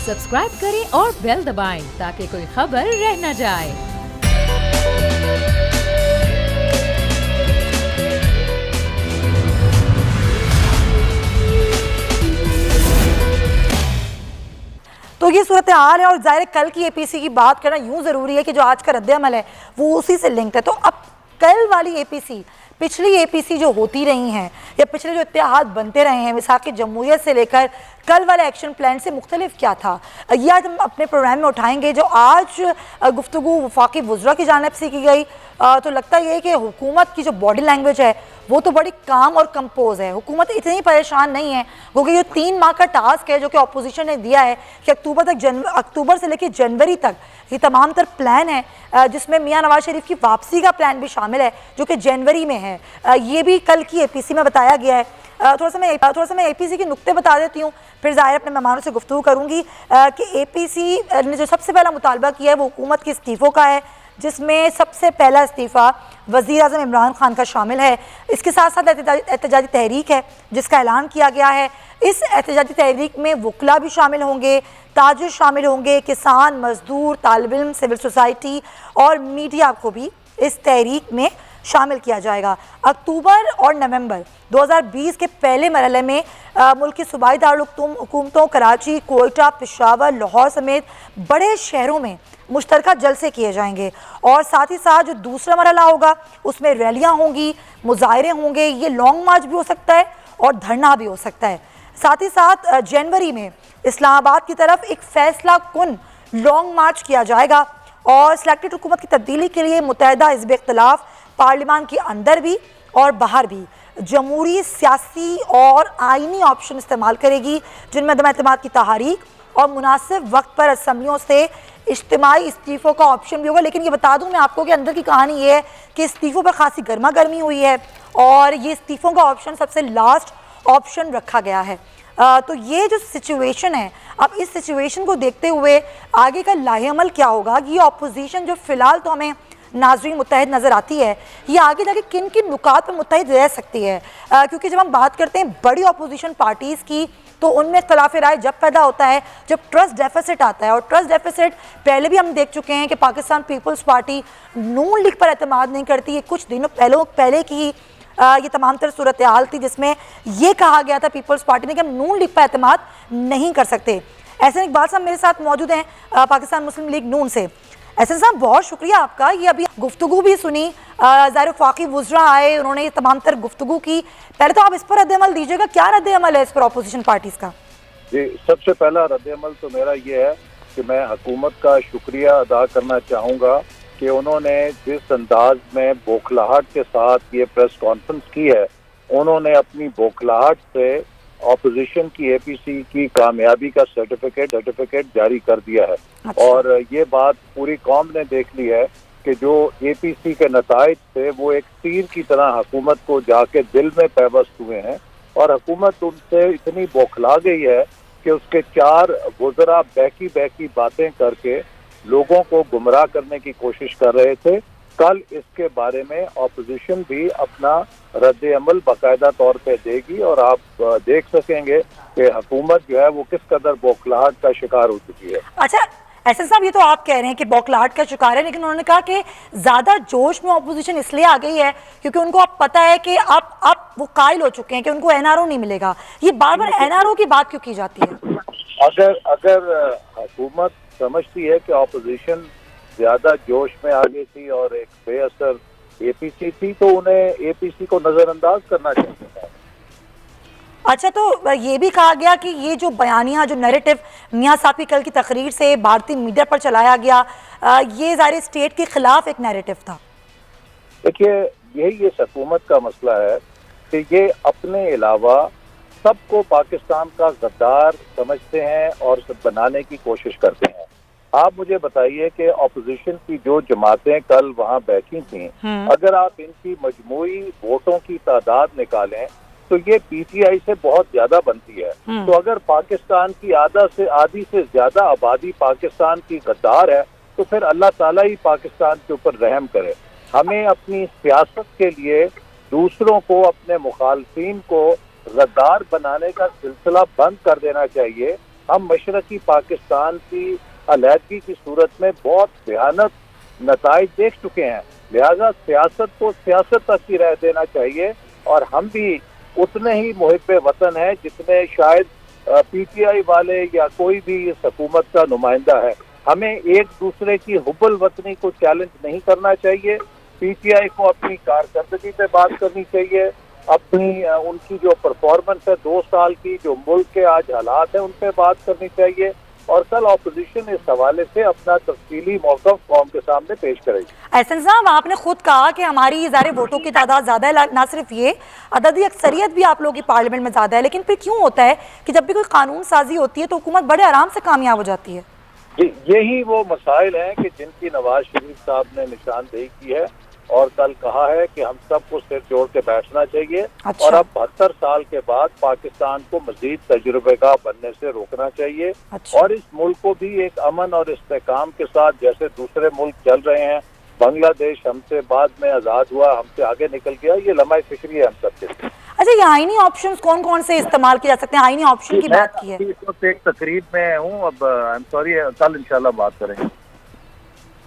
Subscribe करें और bell दबाएं ताकि कोई खबर रह न जाए। तो ये सूरत हाल है और ज़ाहिर कल की एपीसी की बात करना यूं ज़रूरी है कि जो आज का रद्द-ए-अमल है वो उसी से लिंक्ड है। तो अब कल वाली एपीसी पिछली एपीसी जो होती रही हैं या पिछले जो इत्तेहाद बनते रहे हैं मिसाक जमहूरियत से लेकर कल वाले एक्शन प्लान से मुख्तलिफ क्या था, ये आज हम अपने प्रोग्राम में उठाएंगे। जो आज गुफ्तगू वफाकी वज़रा की जानिब से की गई तो लगता ये है कि हुकूमत की जो बॉडी लैंग्वेज है वो तो बड़ी काम और कंपोज है। हुकूमत इतनी परेशान नहीं है क्योंकि ये 3 माह का टास्क है जो कि अपोजिशन ने दिया है कि अक्टूबर से लेकर जनवरी तक ये तमाम तर प्लान है जिसमें मियां नवाज शरीफ की वापसी का प्लान भी शामिल है जो कि जनवरी में है। ये भी कल की एपीसी में बताया गया है। थोड़ा सा मैं एपीसी के नुक्ते बता देती हूँ, फिर ज़ाहिर अपने मेहमानों से गुफ्तगू करूँगी कि एपीसी ने जो सबसे पहला मुतालबा किया है वो हुकूमत के इस्तीफ़ों का है, जिसमें सबसे पहला इस्तीफ़ा वज़ीर आज़म इमरान खान का शामिल है। इसके साथ साथ एहतजाजी तहरीक है जिसका ऐलान किया गया है। इस एहतजाजी तहरीक में वकला भी शामिल होंगे, ताजिर शामिल होंगे, किसान, मजदूर, तालिब इल्म, सिविल सोसाइटी और मीडिया को भी इस तहरीक में शामिल किया जाएगा। अक्टूबर और नवंबर 2020 के पहले मरहले में मुल्क की सूबाई दारुल हुकूमतों कराची, कोयटा, पेशावर, लाहौर समेत बड़े शहरों में मुश्तरका जलसे किए जाएंगे और साथ ही साथ जो दूसरा मरहला होगा उसमें रैलियां होंगी, मुजाहरे होंगे, ये लॉन्ग मार्च भी हो सकता है और धरना भी हो सकता है। साथ ही साथ जनवरी में इस्लामाबाद की तरफ एक फैसला कुन लॉन्ग मार्च किया जाएगा और सिलेक्टेड हुकूमत की तब्दीली के लिए मुत्तहिदा हिज़्ब इख्तिलाफ पार्लियामान के अंदर भी और बाहर भी जमहूरी, सियासी और आइनी ऑप्शन इस्तेमाल करेगी, जिनमें अदम एतमाद की तहरीक और मुनासिब वक्त पर असम्बलियों से इज्तिमाई इस्तीफ़ों का ऑप्शन भी होगा। लेकिन ये बता दूं मैं आपको कि अंदर की कहानी ये है कि इस्तीफ़ों पर खासी गर्मा गर्मी हुई है और ये इस्तीफ़ों का ऑप्शन सबसे लास्ट ऑप्शन रखा गया है। तो ये जो सिचुएशन है, अब इस सिचुएशन को देखते हुए आगे का लाहेअमल क्या होगा, ये अपोजिशन जो फ़िलहाल तो हमें नाज़रीन मुत्तहिद नज़र आती है, ये आगे जाके किन किन नुकात पर मुत्तहिद रह सकती है, क्योंकि जब हम बात करते हैं बड़ी अपोजिशन पार्टीज़ की तो उनमें इख्तिलाफ़ राय जब पैदा होता है जब ट्रस्ट डेफिसिट आता है। और ट्रस्ट डेफिसिट पहले भी हम देख चुके हैं कि पाकिस्तान पीपल्स पार्टी नून लीग पर एतमाद नहीं करती। ये कुछ दिनों पहले की ही ये तमाम तर सूरत हाल थी जिसमें ये कहा गया था पीपल्स पार्टी ने कि हम नून लीग पर एतमाद नहीं कर सकते। ऐसे इकबाल साहब मेरे साथ मौजूद हैं पाकिस्तान मुस्लिम लीग नून से। एहसन साहब बहुत शुक्रिया आपका, ये अभी गुफ्तगू भी सुनी, ज़ाहिर वफाकी वज़रा आए, उन्होंने ये तमाम तर गुफ्तगू की। पहले तो आप इस पर रद्द-ए-अमल दीजिएगा, क्या रद्द-ए-अमल है इस पर अपोजिशन पार्टीज़ का? जी, सबसे पहला रद्द-ए-अमल तो मेरा ये है कि मैं हुकूमत का शुक्रिया अदा करना चाहूँगा कि उन्होंने जिस अंदाज में बौखलाहट के साथ ये प्रेस कॉन्फ्रेंस की है, उन्होंने अपनी बौखलाहट से ऑपोजिशन की एपीसी की कामयाबी का सर्टिफिकेट जारी कर दिया है। अच्छा। और ये बात पूरी कौम ने देख ली है कि जो एपीसी के नताइज थे वो एक तीर की तरह हुकूमत को जाके दिल में पैबस्त हुए हैं और हुकूमत उनसे इतनी बौखला गई है कि उसके 4 वज़रा बहकी बातें करके लोगों को गुमराह करने की कोशिश कर रहे थे। कल इसके बारे में ऑपोजिशन भी अपना रद्द-ए-अमल बाकायदा तौर पे देगी और आप देख सकेंगे कि हुकूमत जो है वो किस कदर बौखलाहट का शिकार हो चुकी है। अच्छा एहसन साहब, ये तो आप कह रहे हैं कि बौखलाहट का शिकार है, लेकिन उन्होंने कहा कि ज़्यादा जोश में ऑपोजिशन इसलिए आ गई है क्योंकि उनको अब पता है कि अब वो कायल हो चुके हैं कि उनको एनआरओ नहीं मिलेगा। ये बार बार एनआरओ की बात क्यों की जाती है? अगर हुकूमत समझती है कि ऑपोजिशन ज्यादा जोश में आ गई थी और एक बेअसर एपीसी थी तो उन्हें एपीसी को नजरअंदाज करना चाहिए। अच्छा, तो ये भी कहा गया कि ये जो बयानिया जो नैरेटिव मियां साहब की कल की तकरीर से भारतीय मीडिया पर चलाया गया, ये ज़ाहिर स्टेट के खिलाफ एक नैरेटिव था। देखिए, यही इस हुकूमत का मसला है कि ये अपने अलावा सबको पाकिस्तान का गद्दार समझते हैं और बनाने की कोशिश करते हैं। आप मुझे बताइए कि ऑपोजिशन की जो जमातें कल वहाँ बैठी थीं, अगर आप इनकी मजमूई वोटों की तादाद निकालें तो ये पीटीआई से बहुत ज्यादा बनती है। तो अगर पाकिस्तान की आधी से ज्यादा आबादी पाकिस्तान की गद्दार है तो फिर अल्लाह ताला ही पाकिस्तान के ऊपर रहम करे। हमें अपनी सियासत के लिए दूसरों को, अपने मुखालफिन को गद्दार बनाने का सिलसिला बंद कर देना चाहिए हम मशरकी पाकिस्तान की अलहदगी की सूरत में बहुत भयानक नताइज देख चुके हैं। लिहाजा सियासत को सियासत तक ही रह देना चाहिए और हम भी उतने ही मुहिब्बे वतन हैं जितने शायद पीटीआई वाले या कोई भी इस हुकूमत का नुमाइंदा है। हमें एक दूसरे की हुब्बुल वतनी को चैलेंज नहीं करना चाहिए। पीटीआई को अपनी कारकर्दगी पे बात करनी चाहिए, अपनी उनकी जो परफॉर्मेंस है 2 साल की, जो मुल्क के आज हालात है उन पे बात करनी चाहिए और कल ऑपोजिशन इस हवाले से अपना तफसीली मौक़िफ़ कौम के सामने पेश करेगी। एहसन साहब, आपने खुद कहा कि हमारी ज़ाहिर वोटों की तादाद ज़्यादा है, ना सिर्फ ये अददी अक्सरियत भी आप लोगों की पार्लियामेंट में ज़्यादा है, लेकिन फिर क्यों होता है कि जब भी कोई कानून साजी होती है तो हुकूमत बड़े आराम से कामयाब हो जाती है? जी, यही वो मसाइल हैं कि जिनकी नवाज शरीफ साहब ने निशानदेही की है और कल कहा है कि हम सबको सिर जोड़ के बैठना चाहिए। अच्छा। और अब 72 साल के बाद पाकिस्तान को मजीद तजुर्बेकार बनने से रोकना चाहिए। अच्छा। और इस मुल्क को भी एक अमन और इस्तेकाम के साथ, जैसे दूसरे मुल्क चल रहे हैं, बांग्लादेश हमसे बाद में आज़ाद हुआ, हमसे आगे निकल गया, ये लम्हा फिक्री है हम सबके लिए। अच्छा, ये आईनी ऑप्शंस कौन कौन से इस्तेमाल किए जा सकते हैं? आईनी ऑप्शन की बात की है। इस वक्त एक तकरीब में हूँ, अब आई एम सॉरी, कल इंशाल्लाह बात करेंगे।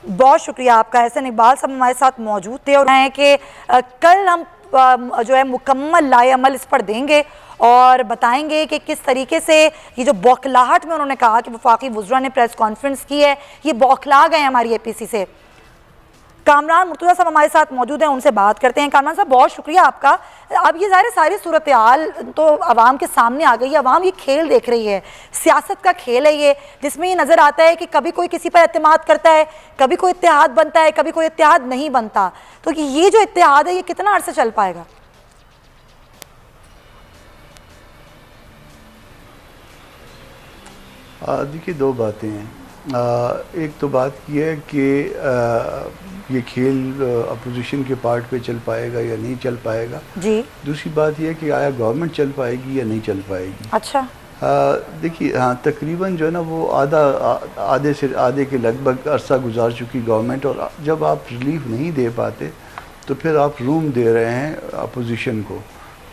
बहुत शुक्रिया आपका। एहसन इकबाल साहब हमारे साथ मौजूद थे और हैं कि कल हम जो है मुकम्मल लाए अमल इस पर देंगे और बताएंगे कि किस तरीके से ये जो बौखलाहट में उन्होंने कहा कि वफाकी वुज़रा ने प्रेस कॉन्फ्रेंस की है, ये बौखला गए हमारी एपीसी से। कामरान मुर्तज़ा साहब हमारे साथ मौजूद हैं, उनसे बात करते हैं। कामरान साहब, बहुत शुक्रिया आपका। अब ये ज़ाहिर सारी सूरत हाल तो आवाम के सामने आ गई है, आवाम ये खेल देख रही है, सियासत का खेल है ये, जिसमें ये नज़र आता है कि कभी कोई किसी पर एतमाद करता है, कभी कोई इत्तेहाद बनता है, कभी कोई इत्तेहाद नहीं बनता। तो ये जो इत्तेहाद है ये कितना अर्सा चल पाएगा? देखिए, 2 बातें हैं। एक तो बात यह है कि ये खेल अपोजिशन के पार्ट पे चल पाएगा या नहीं चल पाएगा। जी। दूसरी बात यह है कि आया गवर्नमेंट चल पाएगी या नहीं चल पाएगी। अच्छा। देखिए, हाँ, तकरीबन जो है ना वो आधे से आधे के लगभग अरसा गुजार चुकी गवर्नमेंट, और जब आप रिलीफ नहीं दे पाते तो फिर आप रूम दे रहे हैं अपोजिशन को,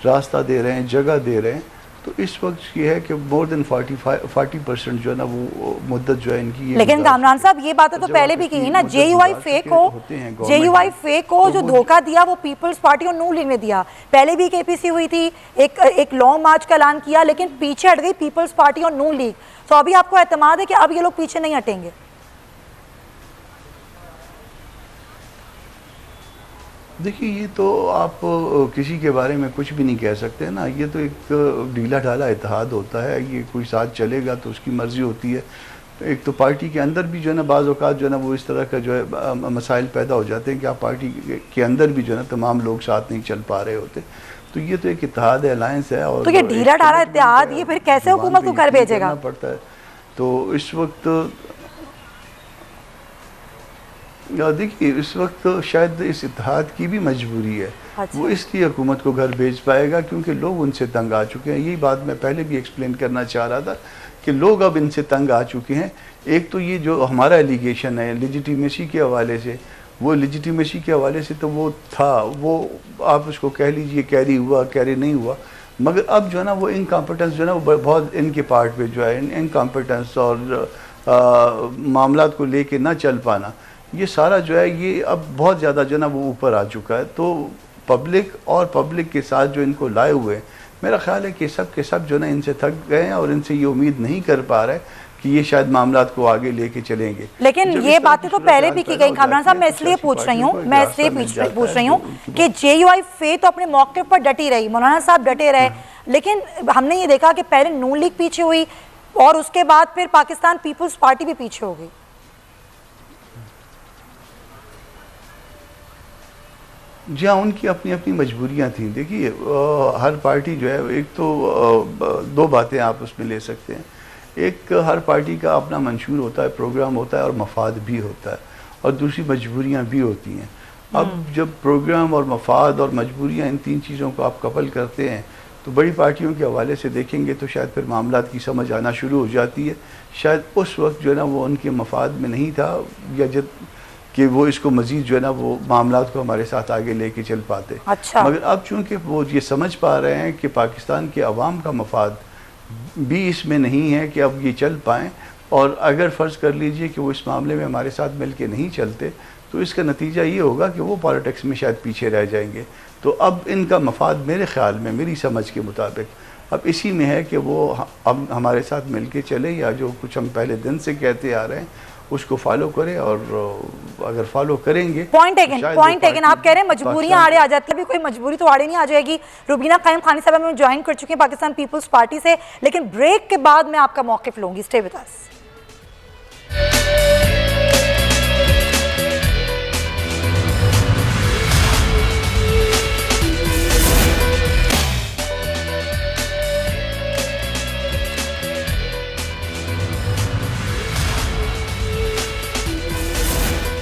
रास्ता दे रहे हैं, जगह दे रहे हैं। तो इस वक्त ये है कि मोर देन 40% जो है ना वो मुद्दत जो है इनकी ये। लेकिन कामरान साहब, ये बातें तो पहले भी की ना, जेयूआई फेक को जो धोखा दिया वो पीपल्स पार्टी और नून लीग ने दिया। पहले भी एक एपीसी हुई थी, एक लॉन्ग मार्च का ऐलान किया, लेकिन पीछे हट गई पीपल्स पार्टी और नून लीग। तो अभी आपको एतमाद है कि अब ये लोग पीछे नहीं हटेंगे? देखिए, ये तो आप किसी के बारे में कुछ भी नहीं कह सकते ना। ये तो एक ढीला ढाला इत्तेहाद होता है, ये कोई साथ चलेगा तो उसकी मर्ज़ी होती है। एक तो पार्टी के अंदर भी जो है ना बाज़ औक़ात जो है ना वो इस तरह का जो है मसाइल पैदा हो जाते हैं कि आप पार्टी के अंदर भी जो है ना तमाम लोग साथ नहीं चल पा रहे होते। तो ये तो एक इत्तेहाद है, अलायंस है। और तो ये ढीला ढाला इत्तेहाद ये फिर कैसे हुकूमत को कर भेजेगा? पड़ता है। तो इस वक्त देखिए, इस वक्त शायद इस इत्तेहाद की भी मजबूरी है। अच्छा। वो इसलिए हुकूमत को घर भेज पाएगा क्योंकि लोग उनसे तंग आ चुके हैं। यही बात मैं पहले भी एक्सप्लेन करना चाह रहा था कि लोग अब इनसे तंग आ चुके हैं। एक तो ये जो हमारा एलिगेशन है लेजिटिमेसी के हवाले से, वो लेजिटिमेसी के हवाले से तो वो था, वो आप उसको कह लीजिए कैरी हुआ कैरी नहीं हुआ, मगर अब जो है ना वो इनकॉम्पिटेंस जो है ना वो बहुत इनके पार्ट पे जो है इनकॉम्पिटेंस और मामलात को लेके ना चल पाना, ये सारा जो है ये अब बहुत ज़्यादा जो है ना वो ऊपर आ चुका है। तो पब्लिक के साथ जो इनको लाए हुए हैं, मेरा ख्याल है कि सब के सब जो ना इनसे थक गए हैं और इनसे ये उम्मीद नहीं कर पा रहे कि ये शायद मामलात को आगे लेके चलेंगे। लेकिन ये बातें तो पहले भी की गई कामरान साहब। मैं इसलिए पूछ रही हूँ कि जेयूआई फे तो अपने मौके पर डटी रही, मौलाना साहब डटे रहे, लेकिन हमने ये देखा कि पहले नून लीग पीछे हुई और उसके बाद फिर पाकिस्तान पीपल्स पार्टी भी पीछे हो गई। जी हाँ, उनकी अपनी अपनी मजबूरियाँ थी। देखिए, हर पार्टी जो है, एक तो 2 बातें आप उसमें ले सकते हैं। एक, हर पार्टी का अपना मंशूर होता है, प्रोग्राम होता है और मफाद भी होता है, और दूसरी मजबूरियाँ भी होती हैं। अब जब प्रोग्राम और मफाद और मजबूरियाँ, इन 3 चीज़ों को आप कपल करते हैं तो बड़ी पार्टियों के हवाले से देखेंगे तो शायद फिर मामलात की समझ आना शुरू हो जाती है। शायद उस वक्त जो है ना वो उनके मफाद में नहीं था, या जब कि वो इसको मज़ीद जो है ना वो मामलात को हमारे साथ आगे लेके चल पाते। अच्छा। मगर अब चूँकि वो ये समझ पा रहे हैं कि पाकिस्तान के अवाम का मफाद भी इसमें नहीं है कि अब ये चल पाएँ। और अगर फ़र्ज़ कर लीजिए कि वो इस मामले में हमारे साथ मिल के नहीं चलते, तो इसका नतीजा ये होगा कि वो पॉलिटिक्स में शायद पीछे रह जाएंगे। तो अब इनका मफाद मेरे ख़्याल में, मेरी समझ के मुताबिक अब इसी में है कि वो अब हमारे साथ मिल के चले, या जो कुछ हम पहले दिन से कहते आ रहे हैं उसको फॉलो करें। और अगर फॉलो करेंगे, पॉइंट टेकन। आप कह रहे हैं मजबूरियां आड़े आ जाती है, अभी कोई मजबूरी तो आड़े नहीं आ जाएगी। रुबीना कायम खानी साहब में ज्वाइन कर चुके हैं पाकिस्तान पीपल्स पार्टी से, लेकिन ब्रेक के बाद मैं आपका मौक़िफ़ लूंगी। Stay with us.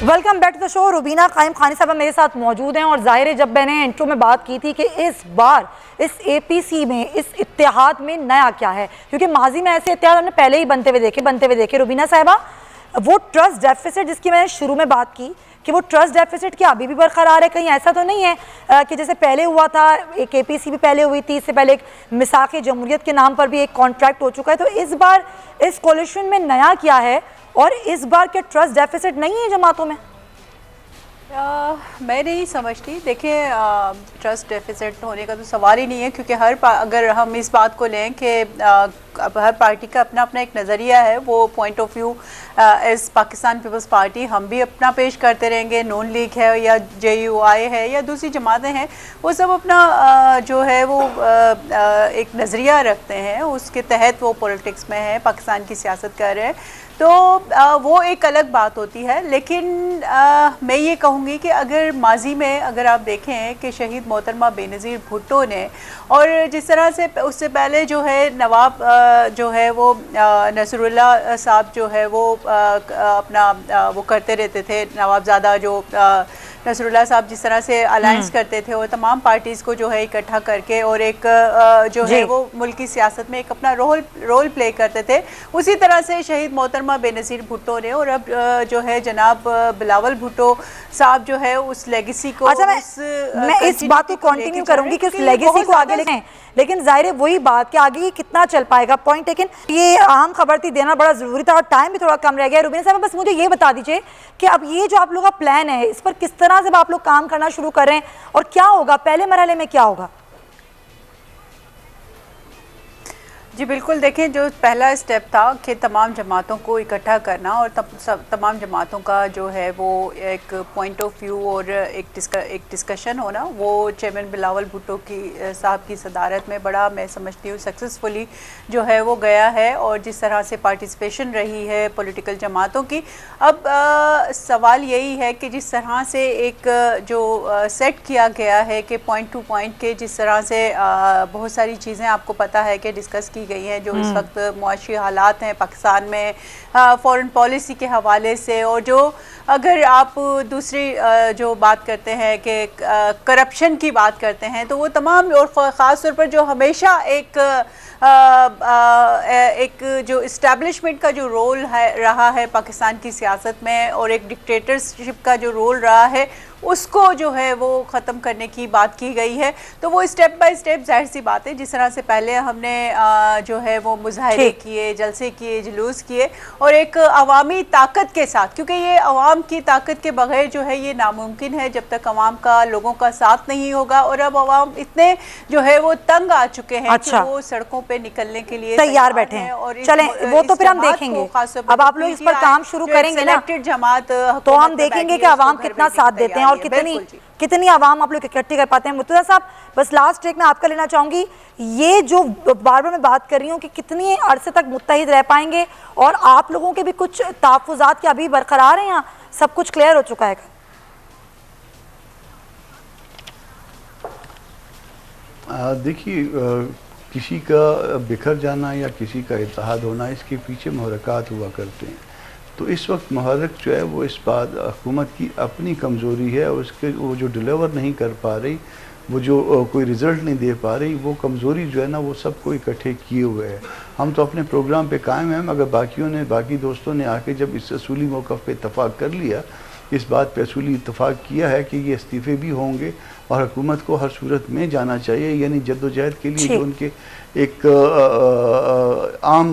Welcome back to the show. Rubina Qaim Khani साहब मेरे साथ मौजूद हैं। और ज़ाहिर है, जब मैंने इंट्रो में बात की थी कि इस बार इस एपीसी में, इस इत्तेहाद में नया क्या है, क्योंकि माजी में ऐसे इत्तेहाद हमने पहले ही बनते हुए देखे। रुबीना साहिबा, वो ट्रस्ट डेफिसिट जिसकी मैंने शुरू में बात की कि वो ट्रस्ट डेफिसिट क्या अभी भी बरकरार है? कहीं ऐसा तो नहीं है कि जैसे पहले हुआ था, एक एपीसी भी पहले हुई थी, इससे पहले एक मिसाक जमहूरियत के नाम पर भी एक कॉन्ट्रैक्ट हो चुका है। तो इस बार इस कोलिशन में नया क्या है, और इस बार क्या ट्रस्ट डेफिसिट नहीं है जमातों में? मैं नहीं समझती। देखिए, ट्रस्ट डेफिसिट होने का तो सवाल ही नहीं है, क्योंकि अगर हम इस बात को लें कि हर पार्टी का अपना अपना एक नज़रिया है, वो point of view as Pakistan peoples party हम भी अपना पेश करते रहेंगे। नून लीग है या JUI है या दूसरी जमातें हैं, वो सब अपना जो है वो एक नज़रिया रखते हैं, उसके तहत वो पॉलिटिक्स में है, पाकिस्तान की सियासत कर रहे हैं। तो वो एक अलग बात होती है। लेकिन मैं ये कहूँगी कि अगर माजी में अगर आप देखें कि शहीद मोहतरमा बेनज़ीर भुट्टो ने, और जिस तरह से उससे पहले जो है नवाब जो है वो नसरुल्लाह साहब जो है वो अपना वो करते रहते थे, नवाबज़ादा जो नसरुल्लाह साहब जिस तरह से अलायंस करते थे और तमाम पार्टीज़ को जो है इकट्ठा करके और एक जो है वो मुल्क की सियासत में एक अपना रोल प्ले करते थे, उसी तरह से शहीद मोहतरमा बेनज़ीर भुट्टो ने और अब जो है जनाब बिलावल भुट्टो साहब जो है उस लेगेसी को, अच्छा, मैं इस बात को कंटिन्यू करूंगी कि उस लेगेसी को आगे लेके, लेकिन जाहिर है वही बात कि आगे ये कितना चल पाएगा। Point taken. ये अहम खबर थी, देना बड़ा ज़रूरी था और टाइम भी थोड़ा कम रह गया। रुबीना साहब, बस मुझे ये बता दीजिए कि अब ये जो आप लोगों का प्लान है, इस पर किस तरह से आप लोग काम करना शुरू कर रहे हैं और क्या होगा, पहले मरहले में क्या होगा? जी बिल्कुल, देखें, जो पहला स्टेप था कि तमाम जमातों को इकट्ठा करना और तमाम जमातों का जो है वो एक पॉइंट ऑफ व्यू और एक डिस्कशन होना, वो चेयरमैन बिलावल भुट्टो की साहब की सदारत में बड़ा, मैं समझती हूँ, सक्सेसफुली जो है वो गया है। और जिस तरह से पार्टिसिपेशन रही है पॉलिटिकल जमातों की, अब सवाल यही है कि जिस तरह से एक जो सेट किया गया है कि पॉइंट टू पॉइंट के, जिस तरह से बहुत सारी चीज़ें आपको पता है कि डिस्कस की गई हैं, जो इस वक्त मुआशी हालात हैं पाकिस्तान में फॉरेन पॉलिसी के हवाले से, और जो अगर आप दूसरी जो बात करते हैं कि करप्शन की बात करते हैं, तो वो तमाम, और ख़ास तौर पर जो हमेशा एक जो इस्टेब्लिशमेंट का जो रोल है रहा है पाकिस्तान की सियासत में, और एक डिक्टेटरशिप का जो रोल रहा है, उसको जो है वो ख़त्म करने की बात की गई है। तो वो स्टेप बाय स्टेप, जाहिर सी बात है, जिस तरह से पहले हमने जो है वो मुजाहरे किए, जलसे किए, जुलूस किए, और एक अवामी ताकत के साथ, क्योंकि ये अवाम की ताकत के बगैर जो है ये नामुमकिन है जब तक अवाम का, लोगों का साथ नहीं होगा। और अब अवाम इतने जो है वो तंग आ चुके हैं कि वो सड़कों पे निकलने के लिए तैयार बैठे हैं। और चलें, वो तो फिर हम देंगे, अब आप लोग इस पर काम शुरू करेंगे ना, जमात तो हम देखेंगे कि अवाम कितना साथ देते हैं और कितनी आवाम आप लोग इकट्ठी कर पाते हैं। मुर्तज़ा साहब, बस लास्ट एक मैं आपका लेना चाहूँगी, ये जो बार बार मैं बात कर रही हूँ कि कितनी अरसे तक मुत्तहिद रह पाएंगे, और आप लोगों के भी कुछ तहफ़्फ़ुज़ात क्या अभी बरकरार हैं या सब कुछ क्लियर हो चुका है? देखिए, किसी का बिखर जाना या किसी का इत्तेहाद होना, इसके पीछे मुहर्रकात हुआ करते हैं। तो इस वक्त मुहर्रक जो है वो इस बात हुकूमत की अपनी कमज़ोरी है, और उसके वो जो डिलीवर नहीं कर पा रही, वो जो कोई रिज़ल्ट नहीं दे पा रही, वो कमज़ोरी जो है ना, वो सबको इकट्ठे किए हुए है। हम तो अपने प्रोग्राम पे कायम हैं, मगर बाकी दोस्तों ने आके जब इस असूली मौक़िफ़ पे इत्तफ़ाक़ कर लिया, इस बात पर असूली इत्तफाक़ किया है कि ये इस्तीफ़े भी होंगे और हुकूमत को हर सूरत में जाना चाहिए, यानी जद्दोजहद के लिए जो उनके एक आम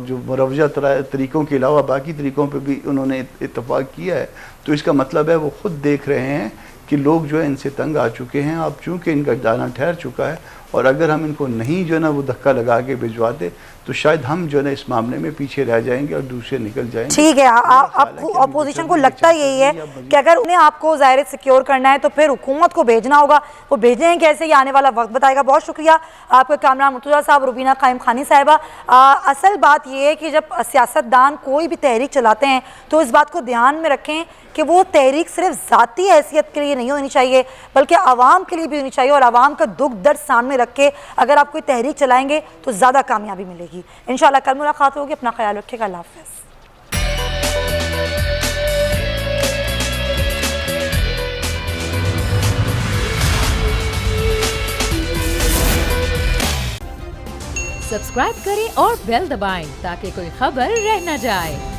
जो मुरवजा तरीक़ों के अलावा बाकी तरीक़ों पे भी उन्होंने इत्तफाक़ किया है। तो इसका मतलब है वो ख़ुद देख रहे हैं कि लोग जो है इनसे तंग आ चुके हैं। अब चूँकि इनका जाना ठहर चुका है और अगर हम इनको नहीं जो है ना वो धक्का लगा के भिजवाते तो शायद हम जो है ना इस मामले में पीछे रह जाएंगे और दूसरे निकल जाएंगे। ठीक है, आपको अपोजिशन को लगता यही है कि अगर उन्हें आपको ज़ाहिर सिक्योर करना है तो फिर हुकूमत को भेजना होगा, वो भेजने हैं कैसे, ये आने वाला वक्त बताएगा। बहुत शुक्रिया आपके कामरान मुर्तज़ा साहब, रुबीना कायम खानी साहिबा। असल बात यह है कि जब सियासतदान कोई भी तहरीक चलाते हैं तो इस बात को ध्यान में रखें कि वो तहरीक सिर्फ ज़ाती हैसियत के लिए नहीं होनी चाहिए बल्कि आवाम के लिए भी होनी चाहिए, और आवाम का दुख दर्द सामने रख के अगर आप कोई तहरीक चलाएंगे तो ज़्यादा कामयाबी मिलेगी। इंशाअल्लाह कल मुलाकात होगी। अपना ख्याल रखिएगा। अल्लाह हाफ़िज़। सब्सक्राइब करें और बेल दबाएं ताकि कोई खबर रह न जाए।